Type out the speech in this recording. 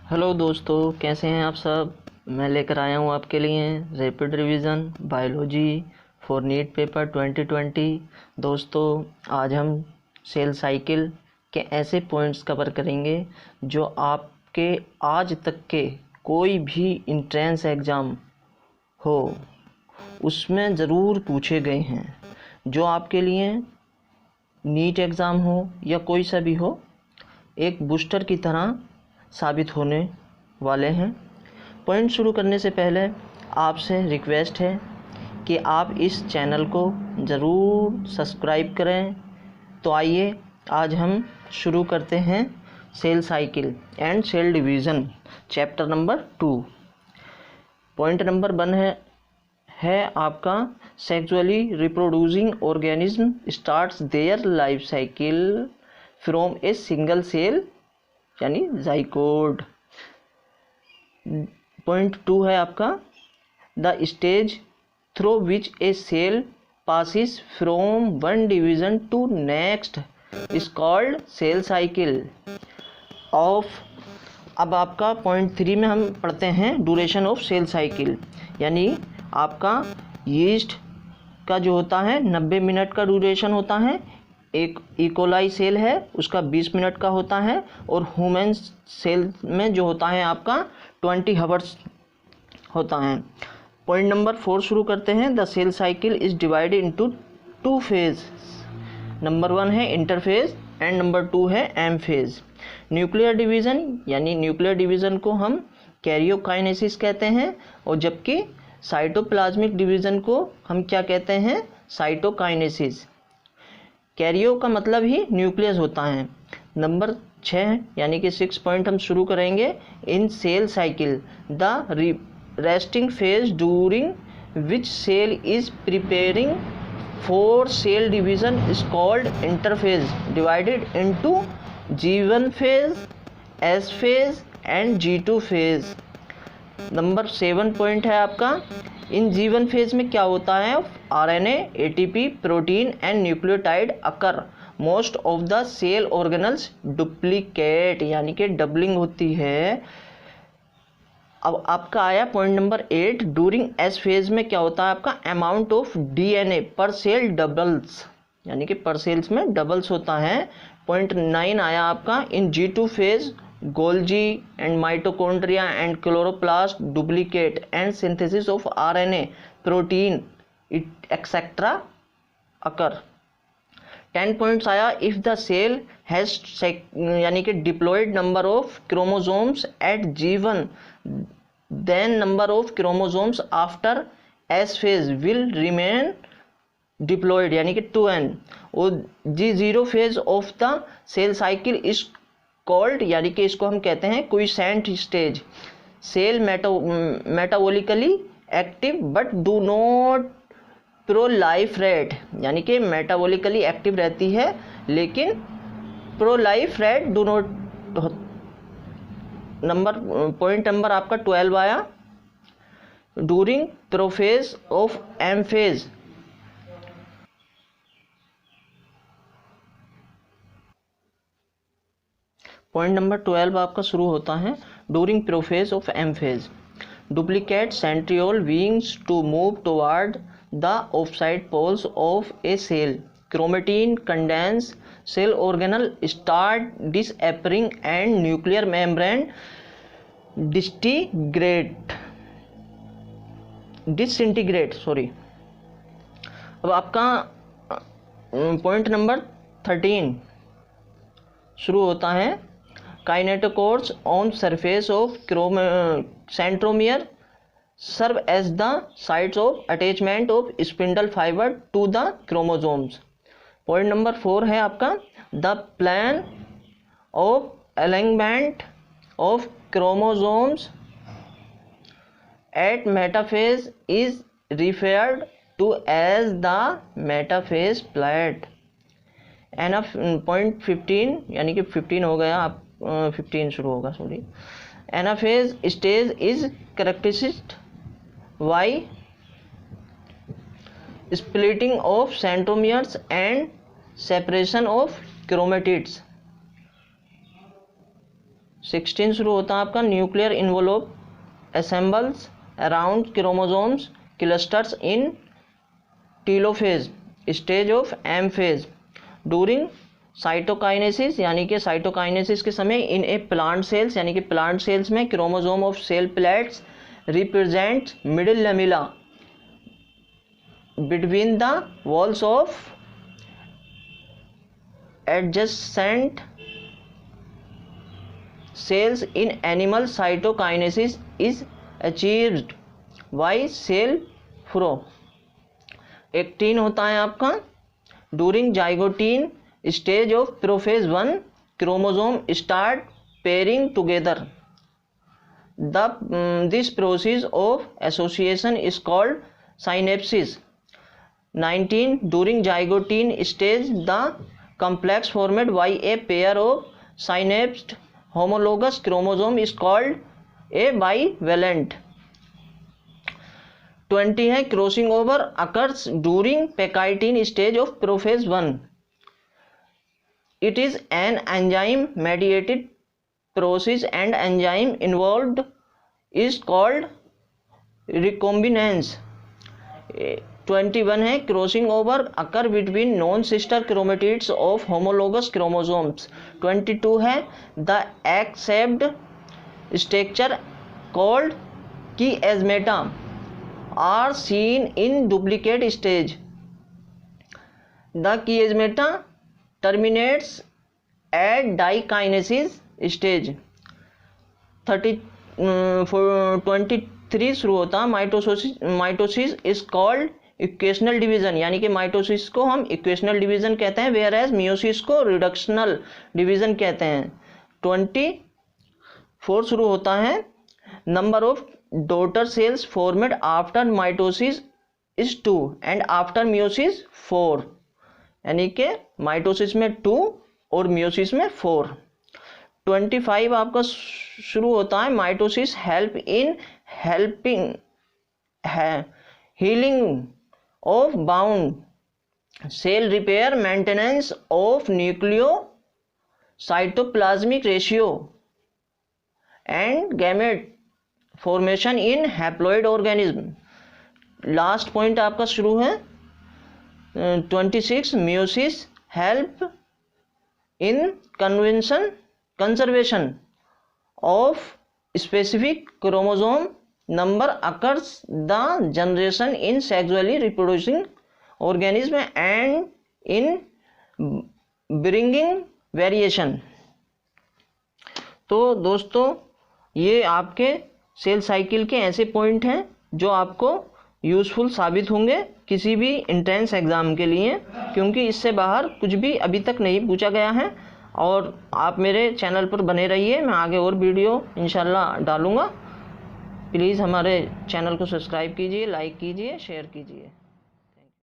Hello दोस्तों, कैसे हैं आप सब। मैं लेकर आया हूं आपके लिए rapid revision biology for NEET paper 2020। दोस्तों, आज हम सेल साइकिल के ऐसे पॉइंट्स कवर करेंगे जो आपके आज तक के कोई भी इंट्रेंस एग्ज़ाम हो उसमें ज़रूर पूछे गए हैं, जो आपके लिए नीट एग्ज़ाम हो या कोई सा भी हो एक बूस्टर की तरह साबित होने वाले हैं। पॉइंट शुरू करने से पहले आपसे रिक्वेस्ट है कि आप इस चैनल को ज़रूर सब्सक्राइब करें। तो आइए आज हम शुरू करते हैं cell cycle and cell division chapter number 2। Point number 1 है आपका sexually reproducing organism starts their life cycle from a single cell यानी जाइकोड। पॉइंट 2 है आपका the stage through which a cell passes from one division to next is called cell cycle of. अब आपका point 3 में हम पढ़ते हैं duration of cell cycle, यानी आपका यीस्ट का जो होता है 90 मिनट का ड्यूरेशन होता है। एक इकोलाई सेल है उसका 20 मिनट का होता है और ह्यूमन सेल में जो होता है आपका 20 आवर्स होता है। पॉइंट नंबर 4 शुरू करते हैं। The cell cycle is divided into 2 phase. Number 1 है इंटरफेज एंड नंबर 2 है एम फेज। न्यूक्लियर डिवीज़न यानी न्यूक्लियर डिवीज़न को हम कैरियोकाइनेसिस कहते हैं और जबकि साइटोप्लाज्मिक डिवीज़न को हम क्या कहते हैं, साइटोकाइनेसिस। कैरियो का मतलब ही न्यूक्लियस होता है। नंबर 6 यानी कि 6 पॉइंट हम शुरू करेंगे। In cell cycle the resting phase during which cell is preparing for cell division is called interphase divided into G1 phase, S phase and G2 phase. Number 7 point है आपका इन G1 phase में क्या होता है, RNA, ATP, protein and nucleotide occur. Most of the cell organelles duplicate यानी कि doubling होती है। अब आपका आया point number 8। During S phase में क्या होता है आपका, amount of DNA per cell doubles यानी कि पर सेल्स में डबल्स होता है। पॉइंट 9 आया आपका in G2 phase Golgi and mitochondria and chloroplast duplicate and synthesis of RNA, protein etcetera occur. 10 points आया इफ द सेल हैज यानी कि diploid number of chromosomes at G1 then number of chromosomes after S phase will remain diploid यानी कि 2n। और G0 phase of the cell cycle is called यानी कि इसको हम कहते हैं quiescent stage. Cell metabolically active but do not proliferate यानी कि मेटाबॉलिकली एक्टिव रहती है लेकिन proliferate do not. Point number आपका 12 आया during prophase of M phase. Point number 12 आपका शुरू होता है during prophase of M phase duplicate centriole विंग्स to move toward the opposite poles of a cell chromatin condense cell organelle start disappearing and nuclear membrane disintegrate. अब आपका point number 13 शुरू होता है kinetochores on surface of centromere serve as the sites of attachment of spindle fiber to the chromosomes. Point number 4 है आपका the plane of alignment of chromosomes at metaphase is referred to as the metaphase plate. And point 15 यानी कि 15 हो गया, आप 15 शुरू होगा anaphase stage is characterized by splitting of centromeres and separation of chromatids. 16 शुरू होता है आपका nuclear envelope assembles around chromosomes clusters in telophase stage of M phase during cytokinesis यानी कि साइटोकाइनेसिस के समय इन ए प्लांट सेल्स यानी कि प्लांट सेल्स में chromosome of cell plates represent middle lamella between the walls of adjacent cells in animal cytokinesis is achieved by cell flow 18 होता है आपका during zygote stage of prophase 1 chromosome start pairing together this process of association is called synapsis 19 during zygote stage the complex formed by a pair of synapsed homologous chromosome is called a bivalent 20 है crossing over occurs during pectine stage of prophase 1 it is an enzyme mediated process and enzyme involved is called recombinase 21 है crossing over occur between non sister chromatids of homologous chromosomes 22 है the X shaped structure called chiasmata are seen in duplicate stage the chiasmata terminates at diakinesis stage 23 शुरू होता mitosis is called equational division यानी कि mitosis को हम equational division कहते हैं whereas meiosis को रिडक्शनल डिवीजन कहते हैं 24 शुरू होता है number of daughter cells formed after mitosis is 2 and after meiosis 4 यानी कि माइटोसिस में 2 और मियोसिस में 4 25 आपका शुरू होता है mitosis help in helping healing of bound cell repair maintenance of nucleocytoplasmic ratio and gamete formation in haploid organism last point आपका शुरू है 26 meiosis help in conservation of specific chromosome number occurs the generation in sexually reproducing organism and in bringing variation। तो दोस्तों ये आपके cell cycle के ऐसे point हैं जो आपको यूज़फुल साबित होंगे किसी भी इंट्रेंस एग्ज़ाम के लिए, क्योंकि इससे बाहर कुछ भी अभी तक नहीं पूछा गया है। और आप मेरे चैनल पर बने रहिए, मैं आगे और वीडियो इंशाल्लाह डालूँगा। प्लीज़ हमारे चैनल को सब्सक्राइब कीजिए, लाइक कीजिए, शेयर कीजिए।